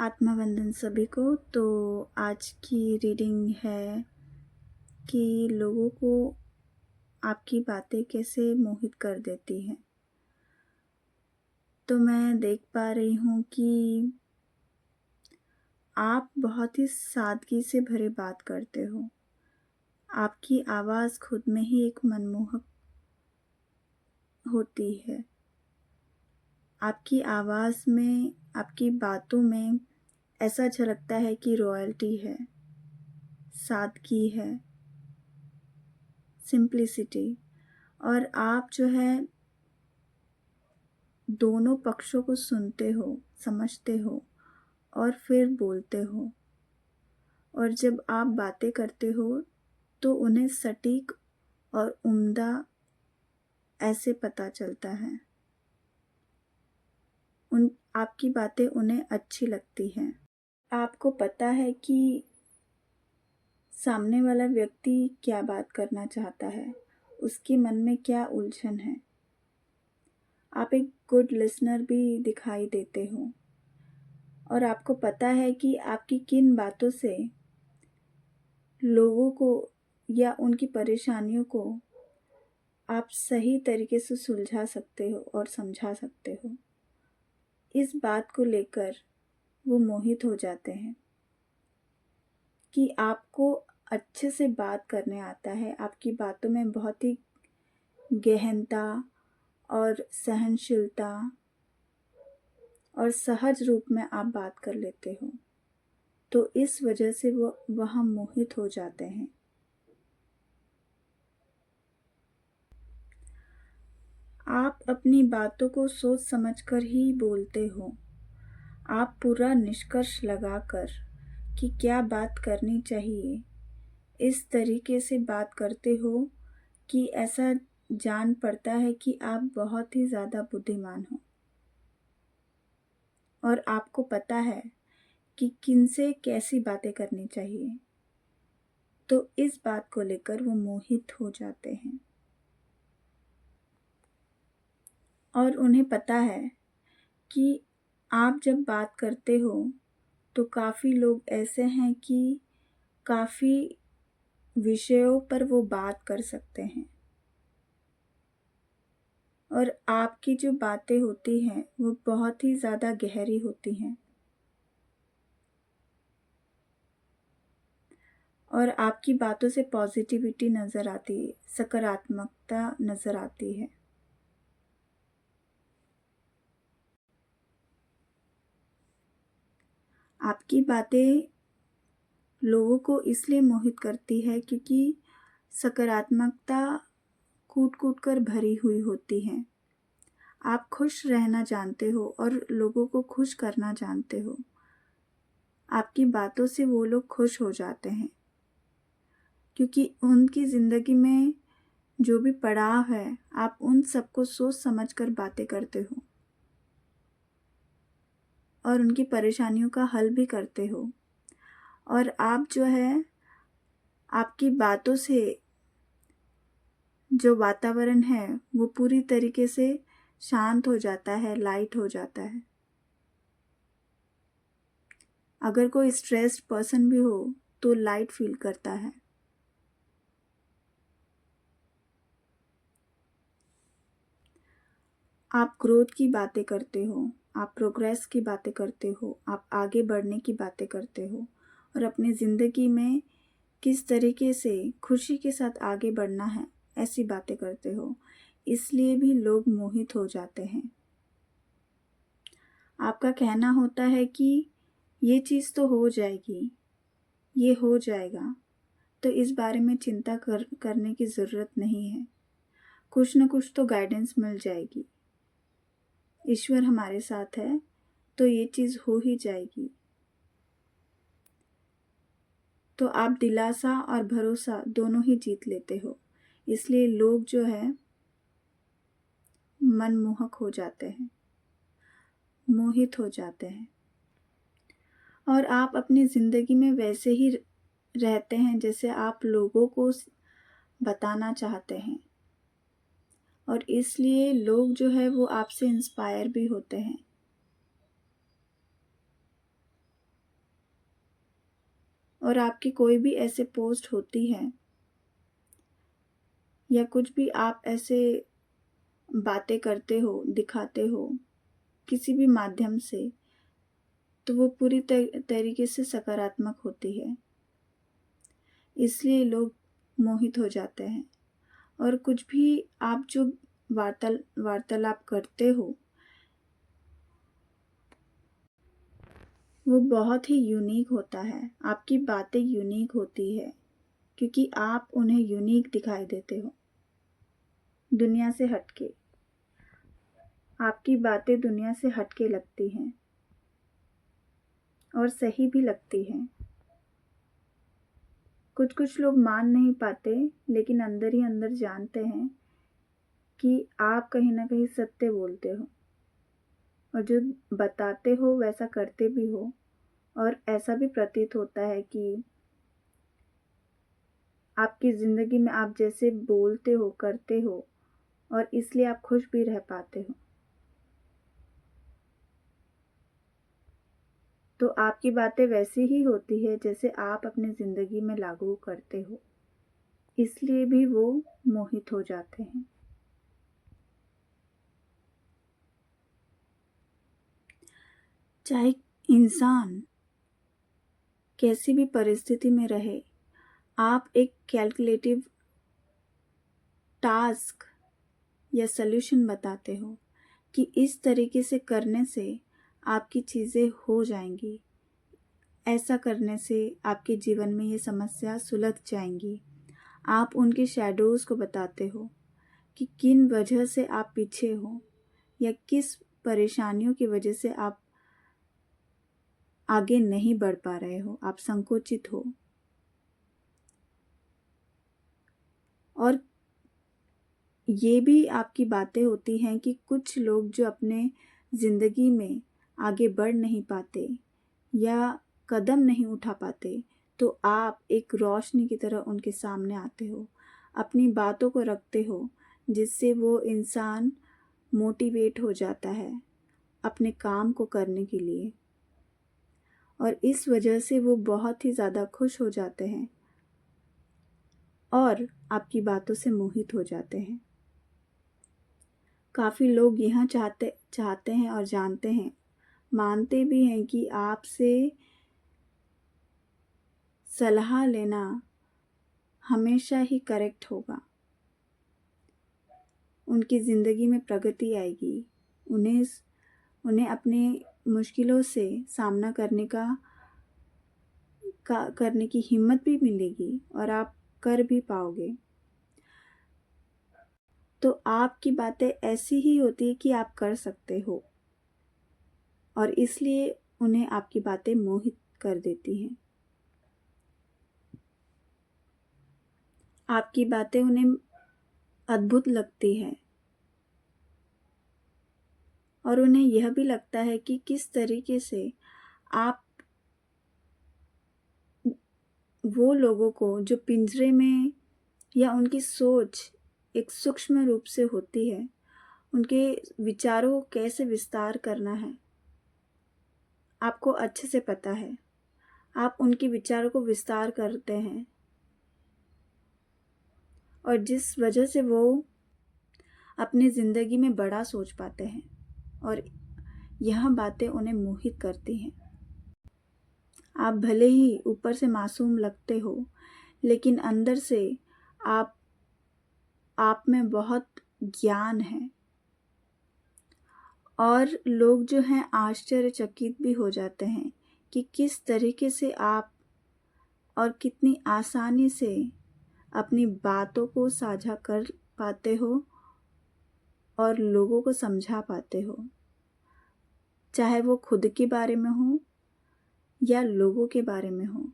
आत्मवंदन सभी को। तो आज की रीडिंग है कि लोगों को आपकी बातें कैसे मोहित कर देती हैं। तो मैं देख पा रही हूँ कि आप बहुत ही सादगी से भरे बात करते हो। आपकी आवाज़ खुद में ही एक मनमोहक होती है। आपकी आवाज़ में, आपकी बातों में ऐसा झलकता है कि रॉयल्टी है, सादगी है, सिंप्लिसिटी। और आप जो है दोनों पक्षों को सुनते हो, समझते हो और फिर बोलते हो। और जब आप बातें करते हो तो उन्हें सटीक और उम्दा ऐसे पता चलता है। आपकी बातें उन्हें अच्छी लगती हैं। आपको पता है कि सामने वाला व्यक्ति क्या बात करना चाहता है, उसके मन में क्या उलझन है। आप एक गुड लिसनर भी दिखाई देते हो और आपको पता है कि आपकी किन बातों से लोगों को या उनकी परेशानियों को आप सही तरीके से सुलझा सकते हो और समझा सकते हो। इस बात को लेकर वो मोहित हो जाते हैं कि आपको अच्छे से बात करने आता है। आपकी बातों में बहुत ही गहनता और सहनशीलता और सहज रूप में आप बात कर लेते हो। तो इस वजह से वह मोहित हो जाते हैं। आप अपनी बातों को सोच समझकर ही बोलते हो। आप पूरा निष्कर्ष लगाकर कि क्या बात करनी चाहिए, इस तरीके से बात करते हो कि ऐसा जान पड़ता है कि आप बहुत ही ज़्यादा बुद्धिमान हो और आपको पता है कि किनसे कैसी बातें करनी चाहिए। तो इस बात को लेकर वो मोहित हो जाते हैं और उन्हें पता है कि आप जब बात करते हो तो काफ़ी लोग ऐसे हैं कि काफ़ी विषयों पर वो बात कर सकते हैं और आपकी जो बातें होती हैं वो बहुत ही ज़्यादा गहरी होती हैं और आपकी बातों से पॉजिटिविटी नज़र आती है, सकारात्मकता नज़र आती है। आपकी बातें लोगों को इसलिए मोहित करती है क्योंकि सकारात्मकता कूट कूट कर भरी हुई होती है। आप खुश रहना जानते हो और लोगों को खुश करना जानते हो। आपकी बातों से वो लोग खुश हो जाते हैं क्योंकि उनकी ज़िंदगी में जो भी पड़ाव है, आप उन सबको सोच समझ कर बातें करते हो और उनकी परेशानियों का हल भी करते हो। और आप जो है, आपकी बातों से जो वातावरण है वो पूरी तरीके से शांत हो जाता है, लाइट हो जाता है। अगर कोई स्ट्रेस्ड पर्सन भी हो तो लाइट फील करता है। आप ग्रोथ की बातें करते हो, आप प्रोग्रेस की बातें करते हो, आप आगे बढ़ने की बातें करते हो और अपनी ज़िंदगी में किस तरीके से खुशी के साथ आगे बढ़ना है, ऐसी बातें करते हो। इसलिए भी लोग मोहित हो जाते हैं। आपका कहना होता है कि ये चीज़ तो हो जाएगी, ये हो जाएगा, तो इस बारे में चिंता करने की ज़रूरत नहीं है। कुछ न कुछ तो गाइडेंस मिल जाएगी। ईश्वर हमारे साथ है तो ये चीज़ हो ही जाएगी। तो आप दिलासा और भरोसा दोनों ही जीत लेते हो। इसलिए लोग जो है मनमोहक हो जाते हैं, मोहित हो जाते हैं और आप अपनी ज़िंदगी में वैसे ही रहते हैं जैसे आप लोगों को बताना चाहते हैं और इसलिए लोग जो है वो आपसे इंस्पायर भी होते हैं। और आपकी कोई भी ऐसे पोस्ट होती है या कुछ भी आप ऐसे बातें करते हो, दिखाते हो किसी भी माध्यम से, तो वो पूरी तरीके से सकारात्मक होती है। इसलिए लोग मोहित हो जाते हैं। और कुछ भी आप जो वार्तालाप करते हो वो बहुत ही यूनिक होता है। आपकी बातें यूनिक होती है क्योंकि आप उन्हें यूनिक दिखाई देते हो, दुनिया से हटके। आपकी बातें दुनिया से हटके लगती हैं और सही भी लगती हैं। कुछ कुछ लोग मान नहीं पाते, लेकिन अंदर ही अंदर जानते हैं कि आप कहीं ना कहीं सत्य बोलते हो और जो बताते हो वैसा करते भी हो। और ऐसा भी प्रतीत होता है कि आपकी ज़िंदगी में आप जैसे बोलते हो, करते हो, और इसलिए आप खुश भी रह पाते हो। तो आपकी बातें वैसी ही होती है जैसे आप अपनी ज़िंदगी में लागू करते हो, इसलिए भी वो मोहित हो जाते हैं। चाहे इंसान कैसी भी परिस्थिति में रहे, आप एक कैलकुलेटिव टास्क या सल्यूशन बताते हो कि इस तरीके से करने से आपकी चीज़ें हो जाएंगी, ऐसा करने से आपके जीवन में ये समस्या सुलझ जाएंगी। आप उनके शैडोज़ को बताते हो कि किन वजह से आप पीछे हो या किस परेशानियों की वजह से आप आगे नहीं बढ़ पा रहे हो, आप संकोचित हो। और ये भी आपकी बातें होती हैं कि कुछ लोग जो अपने ज़िंदगी में आगे बढ़ नहीं पाते या कदम नहीं उठा पाते, तो आप एक रोशनी की तरह उनके सामने आते हो, अपनी बातों को रखते हो, जिससे वो इंसान मोटिवेट हो जाता है अपने काम को करने के लिए। और इस वजह से वो बहुत ही ज़्यादा खुश हो जाते हैं और आपकी बातों से मोहित हो जाते हैं। काफ़ी लोग यह चाहते हैं और जानते हैं, मानते भी हैं कि आपसे सलाह लेना हमेशा ही करेक्ट होगा। उनकी ज़िंदगी में प्रगति आएगी, उन्हें अपनी मुश्किलों से सामना करने की हिम्मत भी मिलेगी और आप कर भी पाओगे। तो आपकी बातें ऐसी ही होती है कि आप कर सकते हो और इसलिए उन्हें आपकी बातें मोहित कर देती हैं। आपकी बातें उन्हें अद्भुत लगती है और उन्हें यह भी लगता है कि किस तरीके से आप वो लोगों को जो पिंजरे में या उनकी सोच एक सूक्ष्म रूप से होती है, उनके विचारों को कैसे विस्तार करना है आपको अच्छे से पता है। आप उनके विचारों को विस्तार करते हैं और जिस वजह से वो अपनी ज़िंदगी में बड़ा सोच पाते हैं और यह बातें उन्हें मोहित करती हैं। आप भले ही ऊपर से मासूम लगते हो, लेकिन अंदर से आप में बहुत ज्ञान है और लोग जो हैं आश्चर्यचकित भी हो जाते हैं कि किस तरीके से आप और कितनी आसानी से अपनी बातों को साझा कर पाते हो और लोगों को समझा पाते हो, चाहे वो खुद के बारे में हो या लोगों के बारे में हो।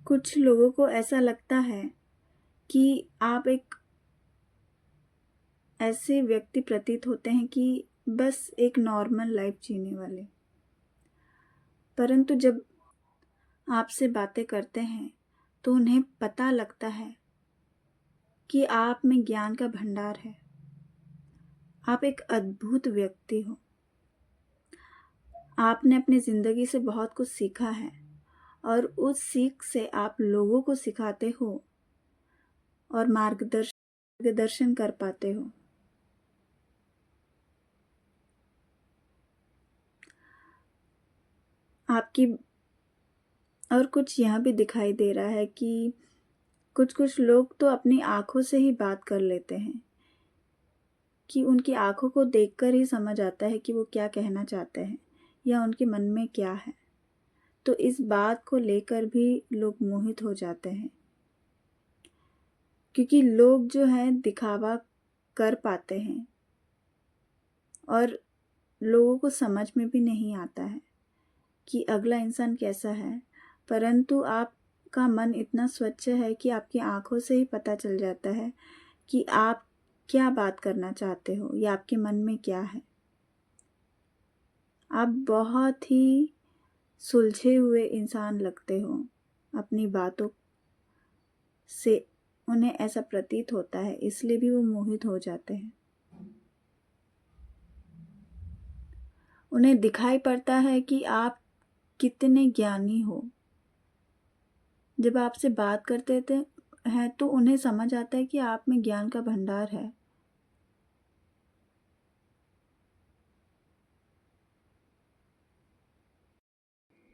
कुछ लोगों को ऐसा लगता है कि आप एक ऐसे व्यक्ति प्रतीत होते हैं कि बस एक नॉर्मल लाइफ जीने वाले, परंतु जब आपसे बातें करते हैं तो उन्हें पता लगता है कि आप में ज्ञान का भंडार है। आप एक अद्भुत व्यक्ति हो आपने अपनी ज़िंदगी से बहुत कुछ सीखा है और उस सीख से आप लोगों को सिखाते हो और मार्गदर्शन कर पाते हो। आपकी और कुछ यह भी दिखाई दे रहा है कि कुछ लोग तो अपनी आँखों से ही बात कर लेते हैं, कि उनकी आँखों को देखकर ही समझ आता है कि वो क्या कहना चाहते हैं या उनके मन में क्या है। तो इस बात को लेकर भी लोग मोहित हो जाते हैं, क्योंकि लोग जो हैं दिखावा कर पाते हैं और लोगों को समझ में भी नहीं आता है कि अगला इंसान कैसा है, परंतु आपका मन इतना स्वच्छ है कि आपकी आँखों से ही पता चल जाता है कि आप क्या बात करना चाहते हो या आपके मन में क्या है। आप बहुत ही सुलझे हुए इंसान लगते हो अपनी बातों से, उन्हें ऐसा प्रतीत होता है, इसलिए भी वो मोहित हो जाते हैं। उन्हें दिखाई पड़ता है कि आप कितने ज्ञानी हो। जब आपसे बात करते हैं तो उन्हें समझ आता है कि आप में ज्ञान का भंडार है।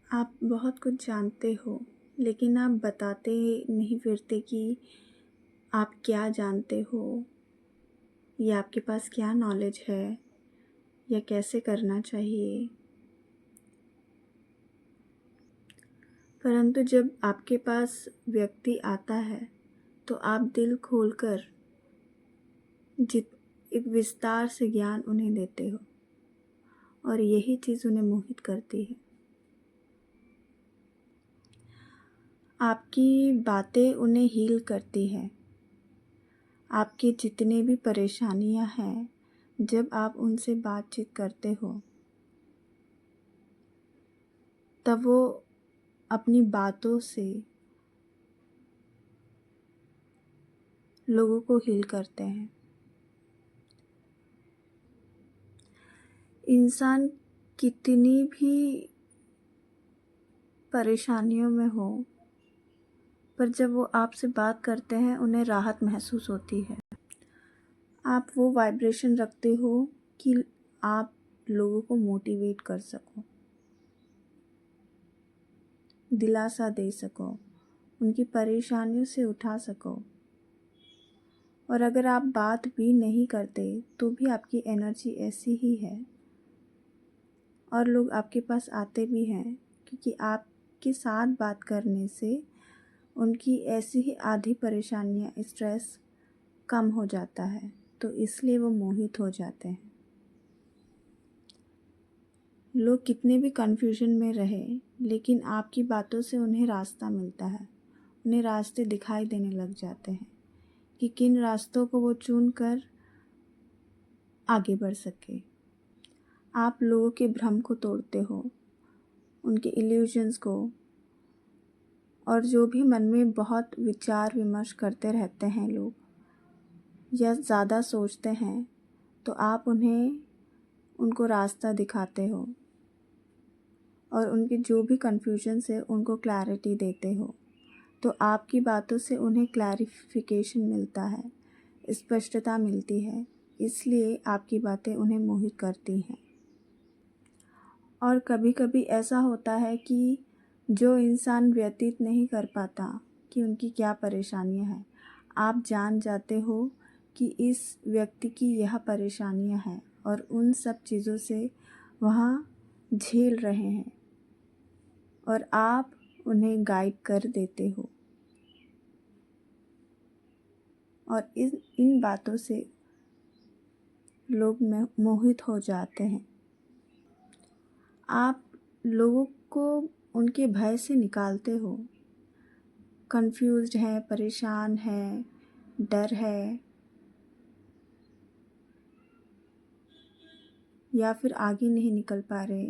आप बहुत कुछ जानते हो, लेकिन आप बताते नहीं फिरते कि आप क्या जानते हो या आपके पास क्या नॉलेज है या कैसे करना चाहिए। परंतु जब आपके पास व्यक्ति आता है तो आप दिल खोलकर एक विस्तार से ज्ञान उन्हें देते हो और यही चीज़ उन्हें मोहित करती है। आपकी बातें उन्हें हील करती है। आपकी जितनी भी परेशानियां हैं, जब आप उनसे बातचीत करते हो तब वो अपनी बातों से लोगों को हील करते हैं। इंसान कितनी भी परेशानियों में हो, पर जब वो आपसे बात करते हैं उन्हें राहत महसूस होती है। आप वो वाइब्रेशन रखते हो कि आप लोगों को मोटिवेट कर सको, दिलासा दे सको, उनकी परेशानियों से उठा सको। और अगर आप बात भी नहीं करते तो भी आपकी एनर्जी ऐसी ही है और लोग आपके पास आते भी हैं, क्योंकि आपके साथ बात करने से उनकी ऐसी ही आधी परेशानियां, स्ट्रेस कम हो जाता है, तो इसलिए वो मोहित हो जाते हैं। लोग कितने भी कन्फ्यूजन में रहे, लेकिन आपकी बातों से उन्हें रास्ता मिलता है, उन्हें रास्ते दिखाई देने लग जाते हैं कि किन रास्तों को वो चुन कर आगे बढ़ सके। आप लोगों के भ्रम को तोड़ते हो, उनके इल्यूजन्स को, और जो भी मन में बहुत विचार विमर्श करते रहते हैं लोग या ज़्यादा सोचते हैं, तो आप उनको रास्ता दिखाते हो और उनके जो भी कन्फ्यूजन्स है उनको क्लैरिटी देते हो। तो आपकी बातों से उन्हें क्लैरिफिकेशन मिलता है, स्पष्टता मिलती है, इसलिए आपकी बातें उन्हें मोहित करती हैं। और कभी कभी ऐसा होता है कि जो इंसान व्यतीत नहीं कर पाता कि उनकी क्या परेशानियां हैं, आप जान जाते हो कि इस व्यक्ति की यह परेशानियां हैं और उन सब चीज़ों से वहाँ झेल रहे हैं और आप उन्हें गाइड कर देते हो और इन बातों से लोग मोहित हो जाते हैं। आप लोगों को उनके भय से निकालते हो। कंफ्यूज्ड है, परेशान है, डर है या फिर आगे नहीं निकल पा रहे,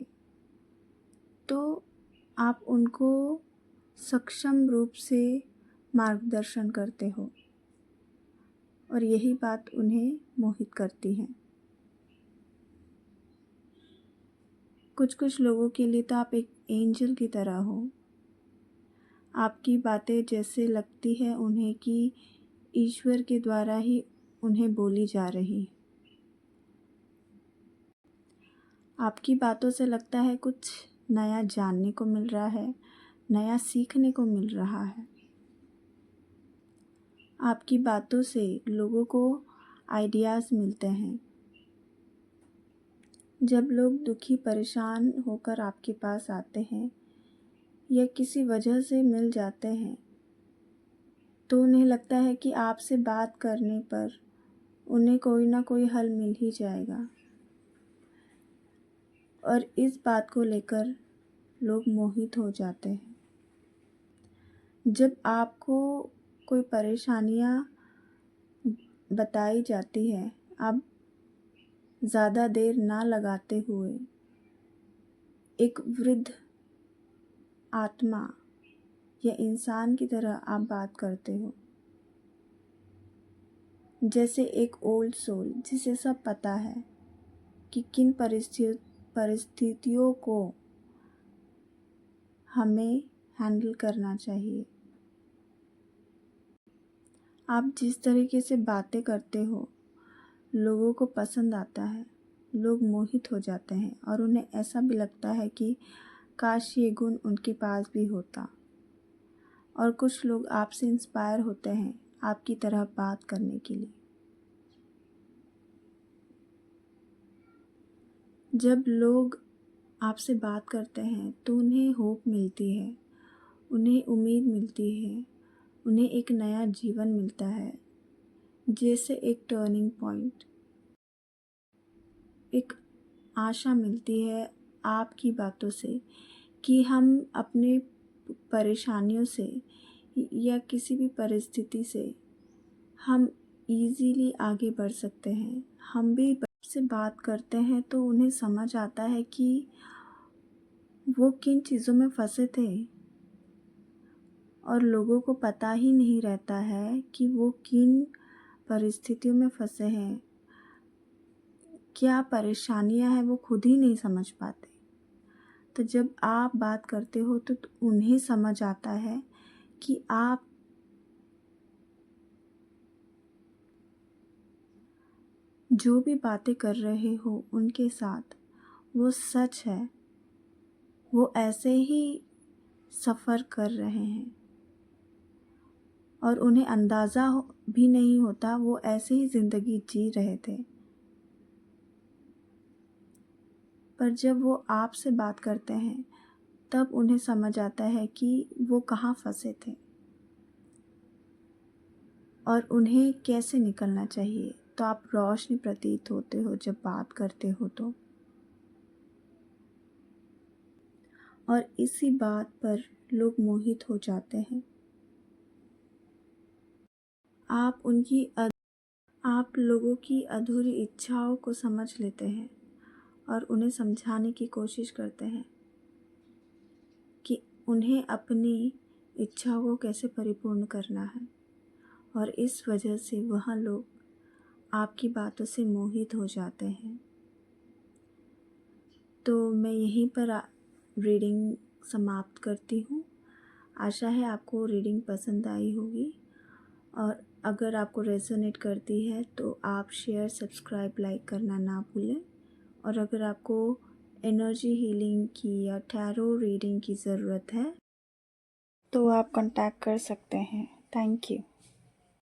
तो आप उनको सक्षम रूप से मार्गदर्शन करते हो और यही बात उन्हें मोहित करती है। कुछ लोगों के लिए तो आप एक एंजल की तरह हो। आपकी बातें जैसे लगती है उन्हें कि ईश्वर के द्वारा ही उन्हें बोली जा रही। आपकी बातों से लगता है कुछ नया जानने को मिल रहा है, नया सीखने को मिल रहा है। आपकी बातों से लोगों को आइडियाज़ मिलते हैं। जब लोग दुखी परेशान होकर आपके पास आते हैं या किसी वजह से मिल जाते हैं तो उन्हें लगता है कि आपसे बात करने पर उन्हें कोई ना कोई हल मिल ही जाएगा, और इस बात को लेकर लोग मोहित हो जाते हैं। जब आपको कोई परेशानियां बताई जाती है, आप ज़्यादा देर ना लगाते हुए एक वृद्ध आत्मा या इंसान की तरह आप बात करते हो, जैसे एक ओल्ड सोल जिसे सब पता है कि किन परिस्थितियों को हमें हैंडल करना चाहिए। आप जिस तरीके से बातें करते हो लोगों को पसंद आता है, लोग मोहित हो जाते हैं और उन्हें ऐसा भी लगता है कि काश ये गुण उनके पास भी होता। और कुछ लोग आपसे इंस्पायर होते हैं आपकी तरह बात करने के लिए। जब लोग आपसे बात करते हैं तो उन्हें होप मिलती है, उन्हें उम्मीद मिलती है, उन्हें एक नया जीवन मिलता है, जैसे एक टर्निंग पॉइंट, एक आशा मिलती है आपकी बातों से कि हम अपने परेशानियों से या किसी भी परिस्थिति से हम इजीली आगे बढ़ सकते हैं। हम भी से बात करते हैं तो उन्हें समझ आता है कि वो किन चीज़ों में फंसे थे और लोगों को पता ही नहीं रहता है कि वो किन परिस्थितियों में फंसे हैं, क्या परेशानियां हैं वो खुद ही नहीं समझ पाते। तो जब आप बात करते हो तो उन्हें समझ आता है कि आप जो भी बातें कर रहे हो उनके साथ वो सच है, वो ऐसे ही सफ़र कर रहे हैं और उन्हें अंदाज़ा भी नहीं होता वो ऐसे ही ज़िंदगी जी रहे थे। पर जब वो आपसे बात करते हैं तब उन्हें समझ आता है कि वो कहाँ फंसे थे और उन्हें कैसे निकलना चाहिए। तो आप रोशनी प्रतीत होते हो जब बात करते हो तो। और इसी बात पर लोग मोहित हो जाते हैं। आप लोगों की अधूरी इच्छाओं को समझ लेते हैं और उन्हें समझाने की कोशिश करते हैं कि उन्हें अपनी इच्छाओं को कैसे परिपूर्ण करना है, और इस वजह से वह लोग आपकी बातों से मोहित हो जाते हैं। तो मैं यहीं पर रीडिंग समाप्त करती हूँ। आशा है आपको रीडिंग पसंद आई होगी, और अगर आपको रेजोनेट करती है तो आप शेयर, सब्सक्राइब, लाइक करना ना भूलें। और अगर आपको एनर्जी हीलिंग की या टैरो रीडिंग की ज़रूरत है तो आप कांटेक्ट कर सकते हैं। Thank you.